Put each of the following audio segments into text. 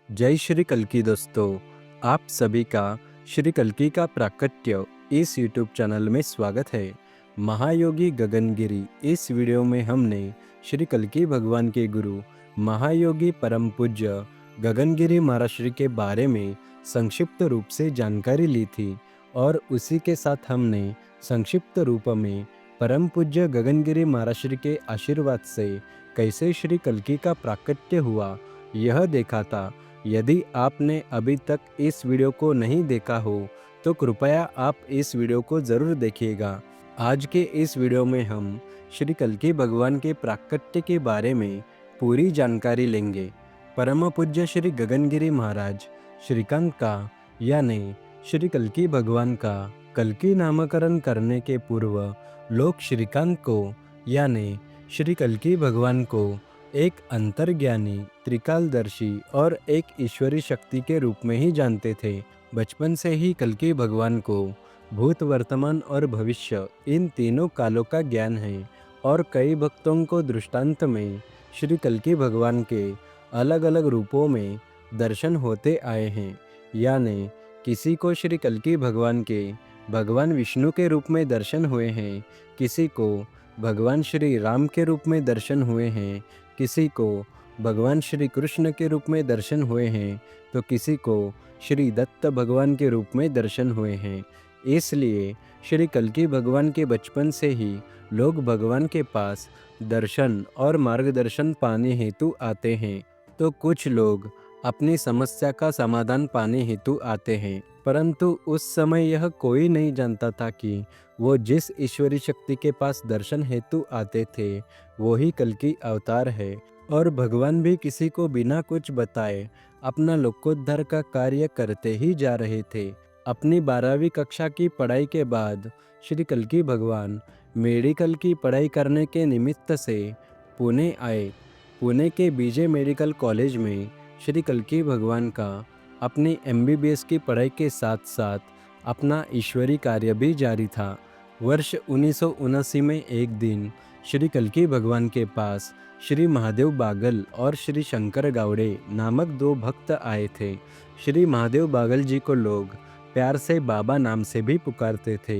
जय श्री कल्की दोस्तों। आप सभी का श्री कल्की का प्राकट्य इस यूट्यूब चैनल में स्वागत है। महायोगी गगनगिरी इस वीडियो में हमने श्री कल्की भगवान के गुरु महायोगी परम पूज्य गगनगिरी महाराज श्री के बारे में संक्षिप्त रूप से जानकारी ली थी और उसी के साथ हमने संक्षिप्त रूप में परम पूज्य गगनगिरी महाराज श्री के आशीर्वाद से कैसे श्री कल्की का प्राकट्य हुआ यह देखा था। यदि आपने अभी तक इस वीडियो को नहीं देखा हो तो कृपया आप इस वीडियो को ज़रूर देखिएगा। आज के इस वीडियो में हम श्री कल्की भगवान के प्राकट्य के बारे में पूरी जानकारी लेंगे। परम पूज्य श्री गगनगिरी महाराज श्रीकांत का यानी श्री कल्की भगवान का कल्की नामकरण करने के पूर्व लोग श्रीकांत को यानी श्री कल्की भगवान को एक अंतर्ज्ञानी, त्रिकालदर्शी और एक ईश्वरी शक्ति के रूप में ही जानते थे। बचपन से ही कल्की भगवान को भूत, वर्तमान और भविष्य इन तीनों कालों का ज्ञान है और कई भक्तों को दृष्टांत में श्री कल्की भगवान के अलग अलग रूपों में दर्शन होते आए हैं। यानी किसी को श्री कल्की भगवान के भगवान विष्णु के रूप में दर्शन हुए हैं, किसी को भगवान श्री राम के रूप में दर्शन हुए हैं, किसी को भगवान श्री कृष्ण के रूप में दर्शन हुए हैं तो किसी को श्री दत्त भगवान के रूप में दर्शन हुए हैं। इसलिए श्री कल्की भगवान के बचपन से ही लोग भगवान के पास दर्शन और मार्गदर्शन पाने हेतु आते हैं, तो कुछ लोग अपनी समस्या का समाधान पाने हेतु आते हैं। परंतु उस समय यह कोई नहीं जानता था कि वो जिस ईश्वरी शक्ति के पास दर्शन हेतु आते थे वो ही कल्की अवतार है और भगवान भी किसी को बिना कुछ बताए अपना लोकोद्धार का कार्य करते ही जा रहे थे। अपनी 12वीं कक्षा की पढ़ाई के बाद श्री कल्की भगवान मेडिकल की पढ़ाई करने के निमित्त से पुणे आए। पुणे के बीजे मेडिकल कॉलेज में श्री कल्की भगवान का अपनी MBBS की पढ़ाई के साथ साथ अपना ईश्वरी कार्य भी जारी था। वर्ष 1979 में एक दिन श्री कल्की भगवान के पास श्री महादेव बागल और श्री शंकर गावड़े नामक दो भक्त आए थे। श्री महादेव बागल जी को लोग प्यार से बाबा नाम से भी पुकारते थे।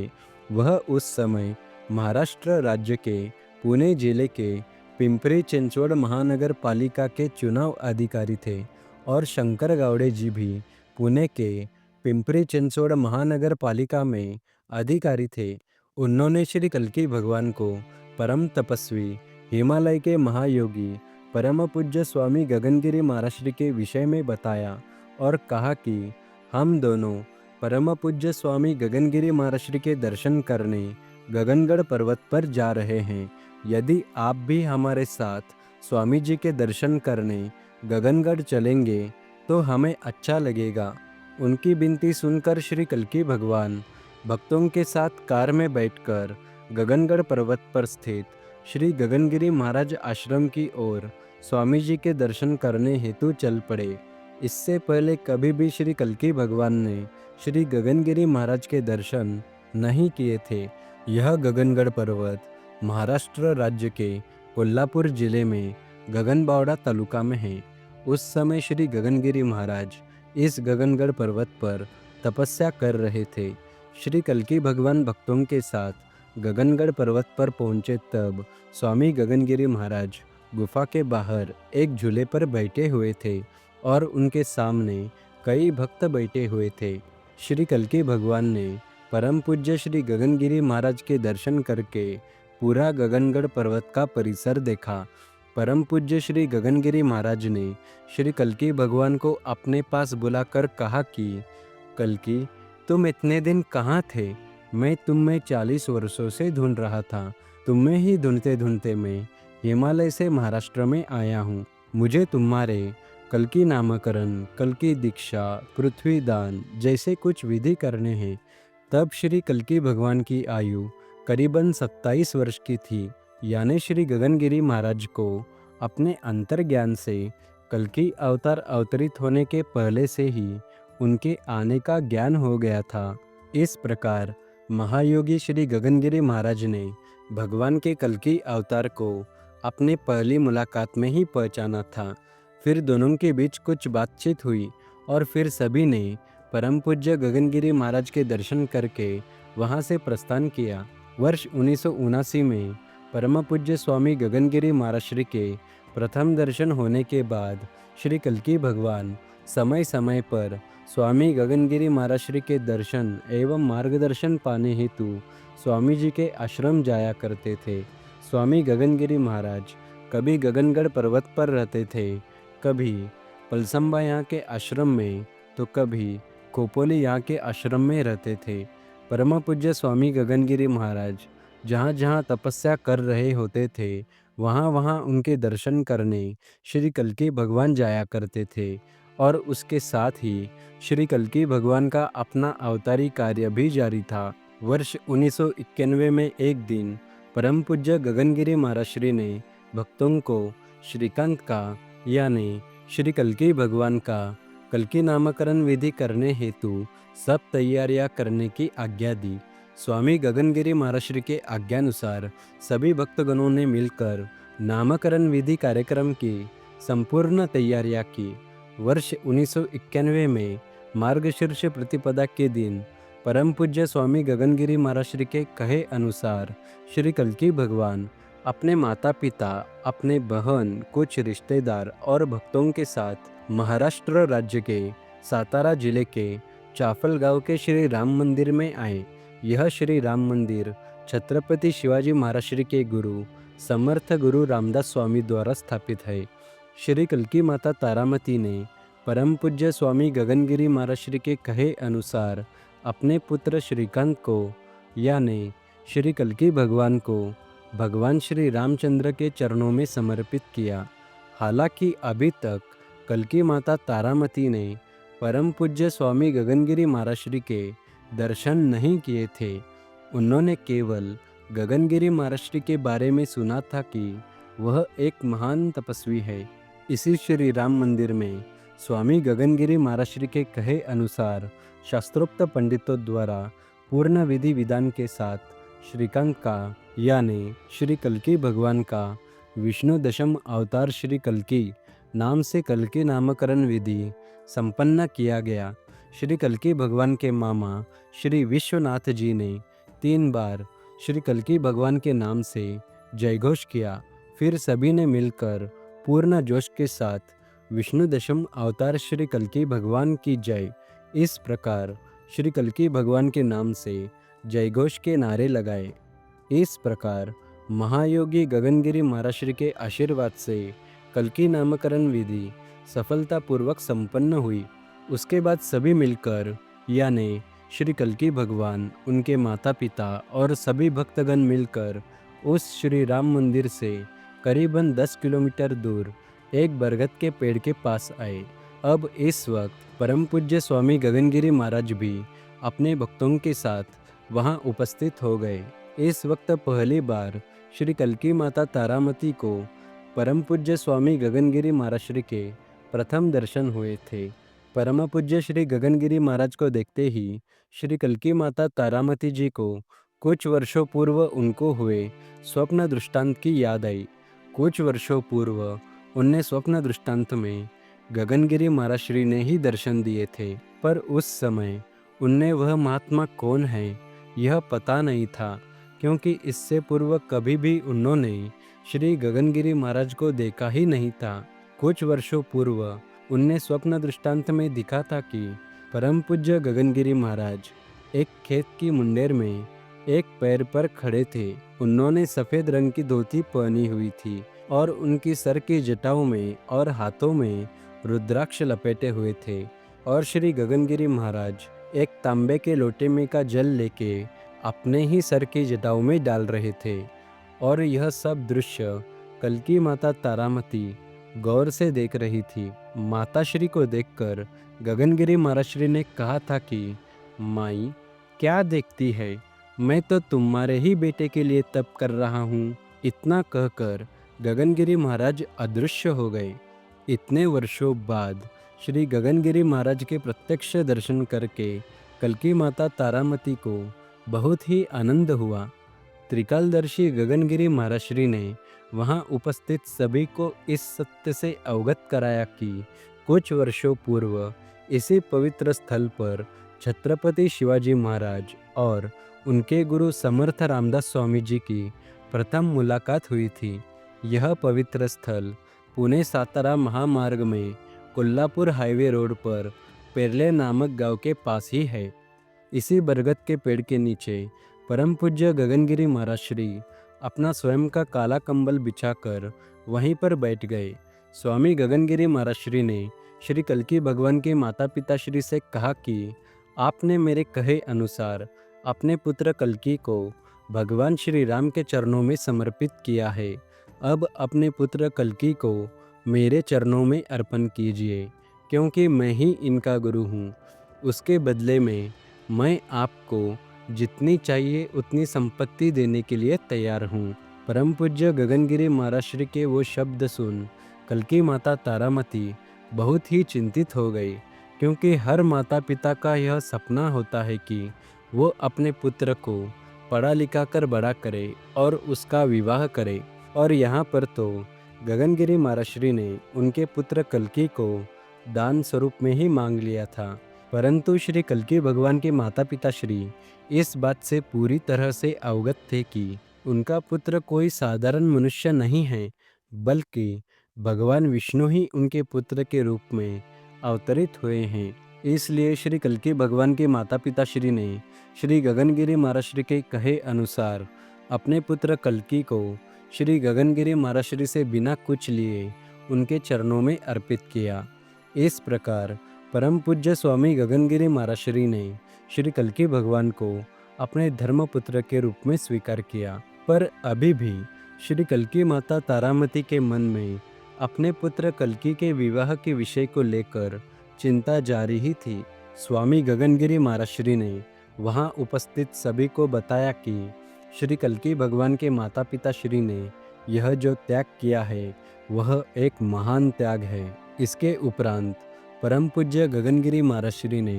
वह उस समय महाराष्ट्र राज्य के पुणे जिले के पिंपरी चिंचवड़ महानगर पालिका के चुनाव अधिकारी थे और शंकर गावड़े जी भी पुणे के पिंपरी चिंचवड़ महानगर पालिका में अधिकारी थे। उन्होंने श्री कल्की भगवान को परम तपस्वी, हिमालय के महायोगी, परम पूज्य स्वामी गगनगिरी महाराज श्री के विषय में बताया और कहा कि हम दोनों परम पूज्य स्वामी गगनगिरी महाराज श्री के दर्शन करने गगनगढ़ पर्वत पर जा रहे हैं। यदि आप भी हमारे साथ स्वामी जी के दर्शन करने गगनगढ़ चलेंगे तो हमें अच्छा लगेगा। उनकी विनती सुनकर श्री कल्की भगवान भक्तों के साथ कार में बैठकर गगनगढ़ पर्वत पर स्थित श्री गगनगिरी महाराज आश्रम की ओर स्वामी जी के दर्शन करने हेतु चल पड़े। इससे पहले कभी भी श्री कल्की भगवान ने श्री गगनगिरी महाराज के दर्शन नहीं किए थे। यह गगनगढ़ पर्वत महाराष्ट्र राज्य के कोल्हापुर जिले में गगनबावड़ा तालुका में है। उस समय श्री गगनगिरी महाराज इस गगनगढ़ पर्वत पर तपस्या कर रहे थे। श्री कल्की भगवान भक्तों के साथ गगनगढ़ पर्वत पर पहुँचे तब स्वामी गगनगिरी महाराज गुफा के बाहर एक झूले पर बैठे हुए थे और उनके सामने कई भक्त बैठे हुए थे। श्री कल्की भगवान ने परम पूज्य श्री गगनगिरी महाराज के दर्शन करके पूरा गगनगढ़ पर्वत का परिसर देखा। परम पूज्य श्री गगनगिरी महाराज ने श्री कल्की भगवान को अपने पास बुलाकर कहा कि कल्की, तुम इतने दिन कहाँ थे? मैं तुम में 40 वर्षों से ढूंढ रहा था। तुम्हें ही ढूंढते ढूंढते मैं हिमालय से महाराष्ट्र में आया हूँ। मुझे तुम्हारे कल्की नामकरण, कल्की दीक्षा, पृथ्वी दान जैसे कुछ विधि करने हैं। तब श्री कल्की भगवान की आयु करीबन 27 वर्ष की थी। यानी श्री गगनगिरी महाराज को अपने अंतर्ज्ञान से कल्की अवतार अवतरित होने के पहले से ही उनके आने का ज्ञान हो गया था। इस प्रकार महायोगी श्री गगनगिरी महाराज ने भगवान के कल्की अवतार को अपने पहली मुलाकात में ही पहचाना था। फिर दोनों के बीच कुछ बातचीत हुई और फिर सभी ने परम पूज्य गगनगिरी महाराज के दर्शन करके वहाँ से प्रस्थान किया। वर्ष 1979 में परम पूज्य स्वामी गगनगिरी महाराज श्री के प्रथम दर्शन होने के बाद श्री कल्की भगवान समय समय पर स्वामी गगनगिरी महाराज श्री के दर्शन एवं मार्गदर्शन पाने हेतु स्वामी जी के आश्रम जाया करते थे। स्वामी गगनगिरी महाराज कभी गगनगढ़ पर्वत पर रहते थे, कभी पलसम्बा यहाँ के आश्रम में, तो कभी खोपोली यहाँ के आश्रम में रहते थे। परम पूज्य स्वामी गगनगिरी महाराज जहाँ जहाँ तपस्या कर रहे होते थे, वहाँ वहाँ उनके दर्शन करने श्री कल्की भगवान जाया करते थे और उसके साथ ही श्री कल्की भगवान का अपना अवतारी कार्य भी जारी था। वर्ष 1991 में एक दिन परम पूज्य गगनगिरी महाराज श्री ने भक्तों को श्रीकांत का यानी श्री कल्की भगवान का कल्की नामकरण विधि करने हेतु सब तैयारियां करने की आज्ञा दी। स्वामी गगनगिरी महाराज श्री के आज्ञानुसार सभी भक्तगणों ने मिलकर नामकरण विधि कार्यक्रम की संपूर्ण तैयारियां की। वर्ष 1991 में मार्गशीर्ष प्रतिपदा के दिन परम पूज्य स्वामी गगनगिरी महाराज श्री के कहे अनुसार श्री कल्की भगवान अपने माता पिता, अपने बहन, कुछ रिश्तेदार और भक्तों के साथ महाराष्ट्र राज्य के सातारा जिले के चाफल गांव के श्री राम मंदिर में आए। यह श्री राम मंदिर छत्रपति शिवाजी महाराज श्री के गुरु समर्थ गुरु रामदास स्वामी द्वारा स्थापित है। श्री कल्की माता तारामती ने परम पूज्य स्वामी गगनगिरी महाराज श्री के कहे अनुसार अपने पुत्र श्रीकांत को यानी श्री कल्की भगवान को भगवान श्री रामचंद्र के चरणों में समर्पित किया। हालांकि अभी तक कल्की माता तारामती ने परम पूज्य स्वामी गगनगिरी महाराज श्री के दर्शन नहीं किए थे। उन्होंने केवल गगनगिरी महाराज श्री के बारे में सुना था कि वह एक महान तपस्वी है। इसी श्री राम मंदिर में स्वामी गगनगिरी महाराज श्री के कहे अनुसार शास्त्रोक्त पंडितों द्वारा पूर्ण विधि विधान के साथ श्रीकांत का यानी श्री कल्की भगवान का विष्णु दशम अवतार श्री कल्की नाम से कल्की नामकरण विधि संपन्न किया गया। श्री कल्की भगवान के मामा श्री विश्वनाथ जी ने 3 बार श्री कल्की भगवान के नाम से जयघोष किया। फिर सभी ने मिलकर पूर्ण जोश के साथ विष्णु दशम अवतार श्री कल्की भगवान की जय, इस प्रकार श्री कल्की भगवान के नाम से जयघोष के नारे लगाए। इस प्रकार महायोगी गगनगिरी महाराज श्री के आशीर्वाद से कल्की नामकरण विधि सफलतापूर्वक संपन्न हुई। उसके बाद सभी मिलकर यानी श्री कल्की भगवान, उनके माता पिता और सभी भक्तगण मिलकर उस श्री राम मंदिर से करीबन 10 किलोमीटर दूर एक बरगद के पेड़ के पास आए। अब इस वक्त परम पूज्य स्वामी गगनगिरी महाराज भी अपने भक्तों के साथ वहां उपस्थित हो गए। इस वक्त पहली बार श्री कल्की माता तारामती को परम पूज्य स्वामी गगनगिरी महाराज श्री के प्रथम दर्शन हुए थे। परम पूज्य श्री गगनगिरी महाराज को देखते ही श्री कल्की माता तारामती जी को कुछ वर्षों पूर्व उनको हुए स्वप्न दृष्टांत की याद आई। कुछ वर्षों पूर्व उन्हें स्वप्न दृष्टांत में गगनगिरी महाराज श्री ने ही दर्शन दिए थे, पर उस समय उन्हें वह महात्मा कौन है यह पता नहीं था, क्योंकि इससे पूर्व कभी भी उन्होंने श्री गगनगिरी महाराज को देखा ही नहीं था। कुछ वर्षों पूर्व उन्हें स्वप्न दृष्टांत में दिखा था कि परम पूज्य गगनगिरी महाराज एक खेत की मुंडेर में एक पैर पर खड़े थे। उन्होंने सफ़ेद रंग की धोती पहनी हुई थी और उनकी सर की जटाओं में और हाथों में रुद्राक्ष लपेटे हुए थे और श्री गगनगिरी महाराज एक तांबे के लोटे में का जल लेके अपने ही सर की जटाओं में डाल रहे थे। और यह सब दृश्य कल्की माता तारामती गौर से देख रही थी। माता श्री को देखकर गगनगिरी महाराज श्री ने कहा था कि माई क्या देखती है, मैं तो तुम्हारे ही बेटे के लिए तप कर रहा हूँ। इतना कहकर गगनगिरी महाराज अदृश्य हो गए। इतने वर्षों बाद श्री गगनगिरी महाराज के प्रत्यक्ष दर्शन करके कल्की माता तारामती को बहुत ही आनंद हुआ। त्रिकालदर्शी गगनगिरी महाराज श्री ने वहां उपस्थित सभी को इस सत्य से अवगत कराया कि कुछ वर्षों पूर्व इसी पवित्र स्थल पर छत्रपति शिवाजी महाराज और उनके गुरु समर्थ रामदास स्वामी जी की प्रथम मुलाकात हुई थी। यह पवित्र स्थल पुणे सातारा महामार्ग में कोल्हापुर हाईवे रोड पर पेरले नामक गांव के पास ही है। इसी बरगद के पेड़ के नीचे परम पूज्य गगनगिरी महाराज श्री अपना स्वयं का काला कंबल बिछाकर वहीं पर बैठ गए। स्वामी गगनगिरी महाराज श्री ने श्री कल्की भगवान के माता पिता श्री से कहा कि आपने मेरे कहे अनुसार अपने पुत्र कल्की को भगवान श्री राम के चरणों में समर्पित किया है। अब अपने पुत्र कल्की को मेरे चरणों में अर्पण कीजिए, क्योंकि मैं ही इनका गुरु हूँ। उसके बदले में मैं आपको जितनी चाहिए उतनी संपत्ति देने के लिए तैयार हूँ। परम पूज्य गगनगिरी महाराज श्री के वो शब्द सुन कल्की माता तारामती बहुत ही चिंतित हो गई, क्योंकि हर माता पिता का यह सपना होता है कि वो अपने पुत्र को पढ़ा लिखा कर बड़ा करे और उसका विवाह करे। और यहाँ पर तो गगनगिरी महाराज श्री ने उनके पुत्र कल्की को दान स्वरूप में ही मांग लिया था। परंतु श्री कल्की भगवान के माता पिता श्री इस बात से पूरी तरह से अवगत थे कि उनका पुत्र कोई साधारण मनुष्य नहीं है, बल्कि भगवान विष्णु ही उनके पुत्र के रूप में अवतरित हुए हैं। इसलिए श्री कल्की भगवान के माता पिता श्री ने श्री गगनगिरी महाराज श्री के कहे अनुसार अपने पुत्र कल्की को श्री गगनगिरी महाराज श्री से बिना कुछ लिए उनके चरणों में अर्पित किया। इस प्रकार परम पूज्य स्वामी गगनगिरी महाराज श्री ने श्री कल्की भगवान को अपने धर्मपुत्र के रूप में स्वीकार किया। पर अभी भी श्री कल्की माता तारामती के मन में अपने पुत्र कल्की के विवाह के विषय को लेकर चिंता जारी ही थी। स्वामी गगनगिरी महाराज श्री ने वहां उपस्थित सभी को बताया कि श्री कल्की भगवान के माता पिता श्री ने यह जो त्याग किया है वह एक महान त्याग है। इसके उपरांत परम पूज्य गगनगिरी महाराज श्री ने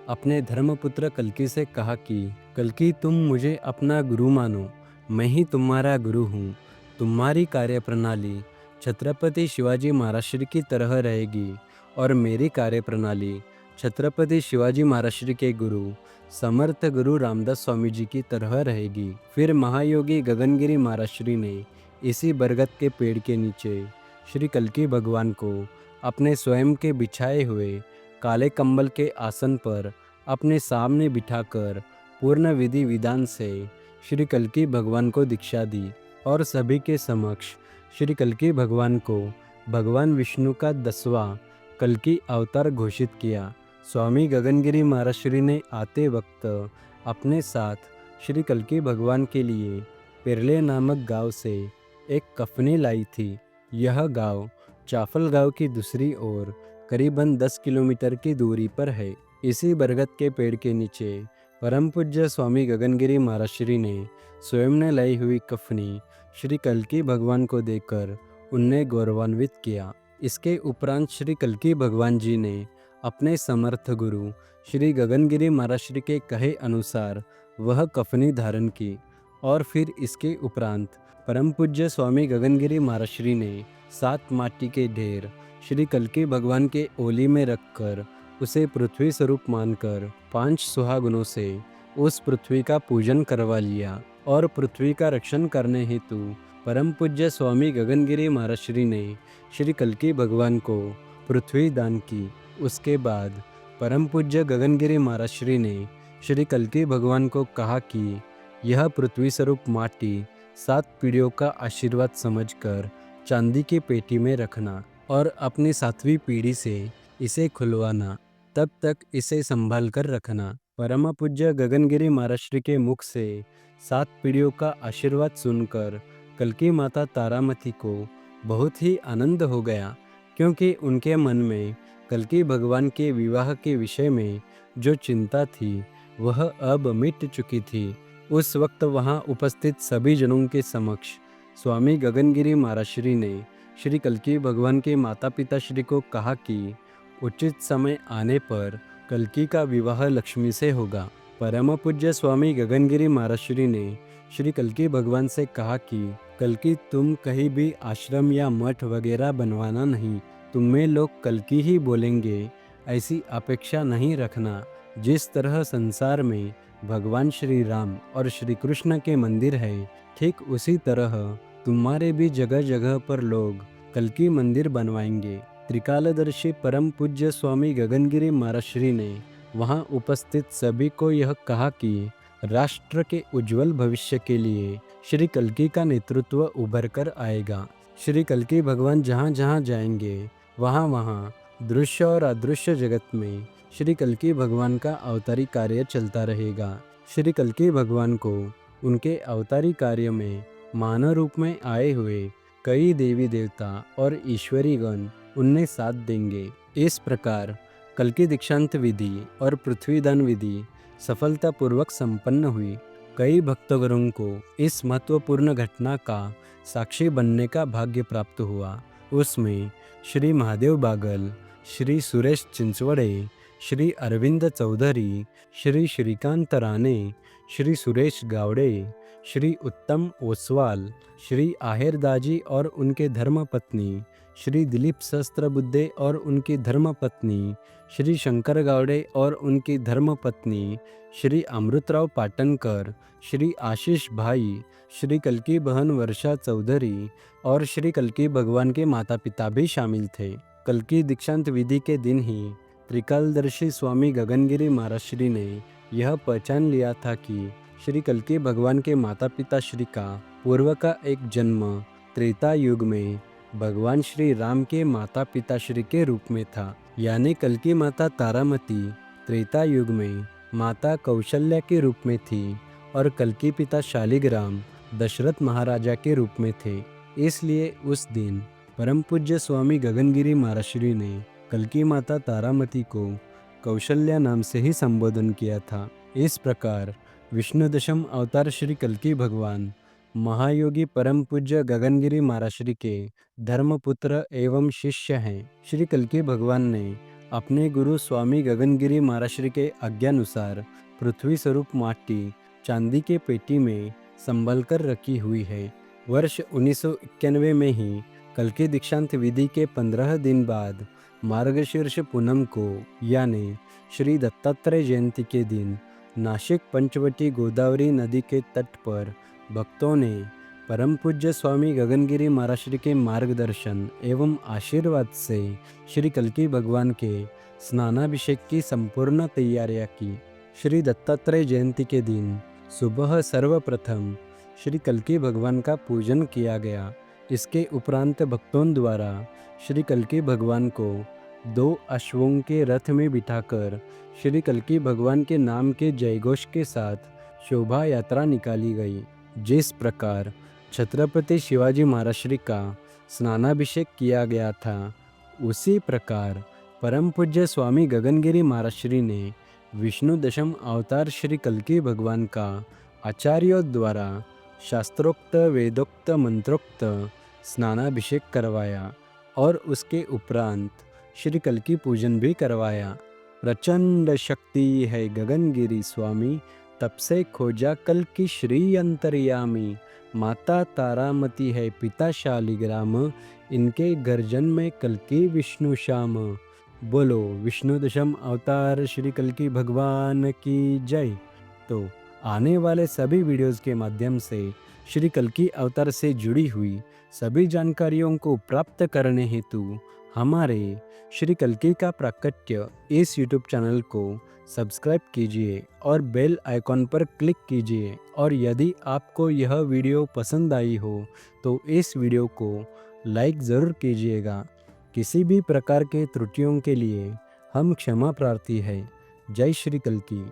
अपने धर्मपुत्र कल्की से कहा कि कल्की, तुम मुझे अपना गुरु मानो, मैं ही तुम्हारा गुरु हूँ। तुम्हारी कार्यप्रणाली छत्रपति शिवाजी महाराज श्री की तरह रहेगी और मेरी कार्यप्रणाली छत्रपति शिवाजी महाराज श्री के गुरु समर्थ गुरु रामदास स्वामी जी की तरह रहेगी। फिर महायोगी गगनगिरी महाराज श्री ने इसी बरगद के पेड़ के नीचे श्री कल्की भगवान को अपने स्वयं के बिछाए हुए काले कंबल के आसन पर अपने सामने बिठाकर पूर्ण विधि विधान से श्री कल्की भगवान को दीक्षा दी और सभी के समक्ष श्री कल्की भगवान को भगवान विष्णु का 10वां कल्की अवतार घोषित किया। स्वामी गगनगिरी महाराज श्री ने आते वक्त अपने साथ श्री कल्की भगवान के लिए पेरले नामक गांव से एक कफनी लाई थी। यह गांव चाफल गांव की दूसरी ओर करीबन 10 किलोमीटर की दूरी पर है। इसी बरगद के पेड़ के नीचे परम पूज्य स्वामी गगनगिरी महाराज श्री ने स्वयं ने लाई हुई कफनी श्री कल्की भगवान को देकर उन्हें गौरवान्वित किया। इसके उपरांत श्री कल्की भगवान जी ने अपने समर्थ गुरु श्री गगनगिरी महाराज श्री के कहे अनुसार वह कफनी धारण की और फिर इसके उपरांत परम पूज्य स्वामी गगनगिरी महाराज श्री ने 7 माटी के ढेर श्री कल्की भगवान के ओली में रखकर उसे पृथ्वी स्वरूप मानकर 5 सुहागनों से उस पृथ्वी का पूजन करवा लिया और पृथ्वी का रक्षण करने हेतु परम पूज्य स्वामी गगनगिरी महाराज श्री ने श्री कल्की भगवान को पृथ्वी दान की। उसके बाद परम पूज्य गगनगिरी महाराज श्री ने श्री कल्की भगवान को कहा कि यह पृथ्वी स्वरूप माटी 7 पीढ़ियों का आशीर्वाद समझकर चांदी की पेटी में रखना और अपनी 7वीं पीढ़ी से इसे खुलवाना, तब तक इसे संभाल कर रखना। परम पूज्य गगनगिरी महाराज श्री के मुख से 7 पीढ़ियों का आशीर्वाद सुनकर कल्की माता तारामती को बहुत ही आनंद हो गया, क्योंकि उनके मन में कल्की भगवान के विवाह के विषय में जो चिंता थी वह अब मिट चुकी थी। उस वक्त वहां उपस्थित सभी जनों के समक्ष स्वामी गगनगिरी महाराज श्री ने श्री कल्की भगवान के माता पिता श्री को कहा कि उचित समय आने पर कल्की का विवाह लक्ष्मी से होगा। परम पूज्य स्वामी गगनगिरी महाराज श्री ने श्री कल्की भगवान से कहा कि कल्की, तुम कहीं भी आश्रम या मठ वगैरह बनवाना नहीं। तुम्हें लोग कल्की ही बोलेंगे ऐसी अपेक्षा नहीं रखना। जिस तरह संसार में भगवान श्री राम और श्री कृष्ण के मंदिर है, ठीक उसी तरह तुम्हारे भी जगह जगह पर लोग कल्की मंदिर बनवाएंगे। त्रिकालदर्शी परम पूज्य स्वामी गगनगिरी महाराज श्री ने वहां उपस्थित सभी को यह कहा कि राष्ट्र के उज्जवल भविष्य के लिए श्री कल्की का नेतृत्व उभर कर आएगा। श्री कल्की भगवान जहाँ जहाँ जाएंगे वहाँ वहाँ दृश्य और अदृश्य जगत में श्री कल्की भगवान का अवतारी कार्य चलता रहेगा। श्री कल्की भगवान को उनके अवतारी कार्य में मानव रूप में आए हुए कई देवी देवता और ईश्वरी गण उन्हें साथ देंगे। इस प्रकार कल्की दीक्षांत विधि और पृथ्वीदान विधि सफलतापूर्वक संपन्न हुई। कई भक्तगणों को इस महत्वपूर्ण घटना का साक्षी बनने का भाग्य प्राप्त हुआ। उसमें श्री महादेव बागल, श्री सुरेश चिंचवड़े, श्री अरविंद चौधरी, श्री श्रीकांत राणे, श्री सुरेश गावड़े, श्री उत्तम ओसवाल, श्री आहेरदाजी और उनके धर्मपत्नी, श्री दिलीप सहस्त्रबुद्धे और उनकी धर्मपत्नी, श्री शंकर गावड़े और उनकी धर्मपत्नी, श्री अमृतराव पाटनकर, श्री आशीष भाई, श्री कल्की बहन वर्षा चौधरी और श्री कल्की भगवान के माता पिता भी शामिल थे। कल्की दीक्षांत विधि के दिन ही त्रिकालदर्शी स्वामी गगनगिरी महाराज श्री ने यह पहचान लिया था कि श्री कल्की भगवान के माता पिता श्री का पूर्व का एक जन्म त्रेता युग में भगवान श्री राम के माता पिता श्री के रूप में था। यानी कल्की माता तारामती त्रेता युग में माता कौशल्या के रूप में थी और कल्की पिता शालिग्राम दशरथ महाराजा के रूप में थे। इसलिए उस दिन परम पूज्य स्वामी गगनगिरी महाराज श्री ने कल्की माता तारामती को कौशल्या नाम से ही संबोधन किया था। इस प्रकार विष्णु दशम अवतार श्री कल्की भगवान महायोगी परम पूज्य गगनगिरी महाराज श्री के धर्मपुत्र एवं शिष्य हैं। श्री कल्की भगवान ने अपने गुरु स्वामी गगनगिरी महाराज श्री के आज्ञानुसार पृथ्वी स्वरूप माटी चांदी के पेटी में संभल कर रखी हुई है। वर्ष 1991 में ही कल्की दीक्षांत विधि के 15 दिन बाद मार्गशीर्ष पूनम को यानी श्री दत्तात्रेय जयंती के दिन नासिक पंचवटी गोदावरी नदी के तट पर भक्तों ने परम पूज्य स्वामी गगनगिरी महाराज श्री के मार्गदर्शन एवं आशीर्वाद से श्री कल्की भगवान के स्नानाभिषेक की संपूर्ण तैयारियां की। श्री दत्तात्रेय जयंती के दिन सुबह सर्वप्रथम श्री कल्की भगवान का पूजन किया गया। इसके उपरांत भक्तों द्वारा श्री कल्की भगवान को 2 अश्वों के रथ में बिठाकर श्री कल्की भगवान के नाम के जयघोष के साथ शोभा यात्रा निकाली गई। जिस प्रकार छत्रपति शिवाजी महाराज श्री का स्नानाभिषेक किया गया था, उसी प्रकार परम पूज्य स्वामी गगनगिरी महाराज श्री ने विष्णु दशम अवतार श्री कल्की भगवान का आचार्यों द्वारा शास्त्रोक्त वेदोक्त मंत्रोक्त स्नानाभिषेक करवाया और उसके उपरांत श्री कल्की पूजन भी करवाया। प्रचंड शक्ति है गगनगिरी स्वामी, तब से खोजा कल्की श्री अंतर्यामी। माता तारामती है पिता शालिग्राम, इनके गर्जन में कल्की विष्णु श्याम। बोलो विष्णु दशम अवतार श्री कल्की भगवान की जय। तो आने वाले सभी वीडियोस के माध्यम से श्री कल्की अवतार से जुड़ी हुई सभी जानकारियों को प्राप्त करने हेतु हमारे श्री कल्की का प्राकट्य इस यूट्यूब चैनल को सब्सक्राइब कीजिए और बेल आइकॉन पर क्लिक कीजिए। और यदि आपको यह वीडियो पसंद आई हो तो इस वीडियो को लाइक ज़रूर कीजिएगा। किसी भी प्रकार के त्रुटियों के लिए हम क्षमा प्रार्थी हैं। जय श्री कल्की।